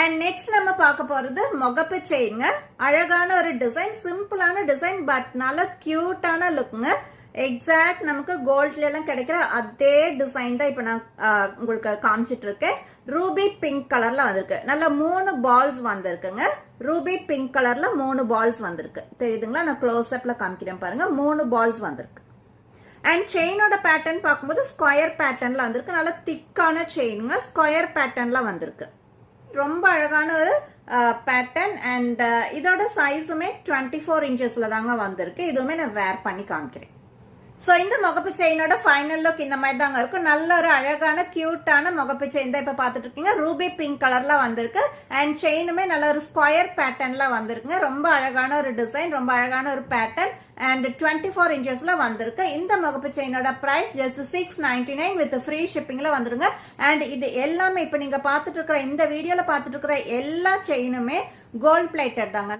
And next நம்ம பார்க்க போறது முகப்பு செயின்ங்க. அழகான ஒரு டிசைன், சிம்பிளான டிசைன், பட் நல்ல கியூட்டான லுக்குங்க. எக்ஸாக்ட் நமக்கு கோல்ட்ல எல்லாம் கிடைக்கிற அதே டிசைன் தான் இப்ப நான் உங்களுக்கு காமிச்சிட்டு இருக்கேன். ரூபி பிங்க் கலர்ல வந்திருக்கு. நல்ல 3 பால்ஸ் வந்திருக்குங்க. ரூபி பிங்க் கலர்ல 3 பால்ஸ் வந்திருக்கு. தெரியுதுங்களா? நான் க்ளோஸ் அப்ல காமிக்கிறேன் பாருங்க. 3 பால்ஸ் வந்திருக்கு. அண்ட் செயினோட பேட்டர்ன் பார்க்கும்போது ஸ்கொயர் பேட்டர்ன்ல வந்திருக்கு. நல்ல திக்கான செயினுங்க. ஸ்கொயர் பேட்டர்ன்ல வந்திருக்கு. ரொம்ப அழகான ஒரு பேட்டர்ன். அண்ட் இதோட சைஸுமே 24 இன்ச்சஸ்ல தாங்க வந்திருக்கு. இதுவுமே நான் வேர் பண்ணி காமிக்கிறேன். சோ இந்த முகப்பு செயினோட ஃபைனல் லுக் இந்த மாதிரி தாங்க இருக்கும். நல்ல ஒரு அழகான கியூட்டான முகப்பு செயின் தான் இப்ப பாத்துட்டு இருக்கீங்க. ரூபி பிங்க் கலர்ல வந்திருக்கு. அண்ட் செயினுமே நல்ல ஒரு ஸ்கொயர் பேட்டர்ன்ல வந்திருக்குங்க. ரொம்ப அழகான ஒரு டிசைன், ரொம்ப அழகான ஒரு பேட்டர்ன். அண்ட் 24 இன்ச்சஸ்ல வந்திருக்கு. இந்த முகப்பு செயினோட பிரைஸ் ஜஸ்ட் 699 வித் ஃப்ரீ ஷிப்பிங்ல வந்துருங்க. அண்ட் இது எல்லாமே இப்ப நீங்க பாத்துட்டு இருக்கிற இந்த வீடியோல பாத்துட்டு இருக்கிற எல்லா செயினுமே கோல்ட் பிளேட்டட் தாங்க.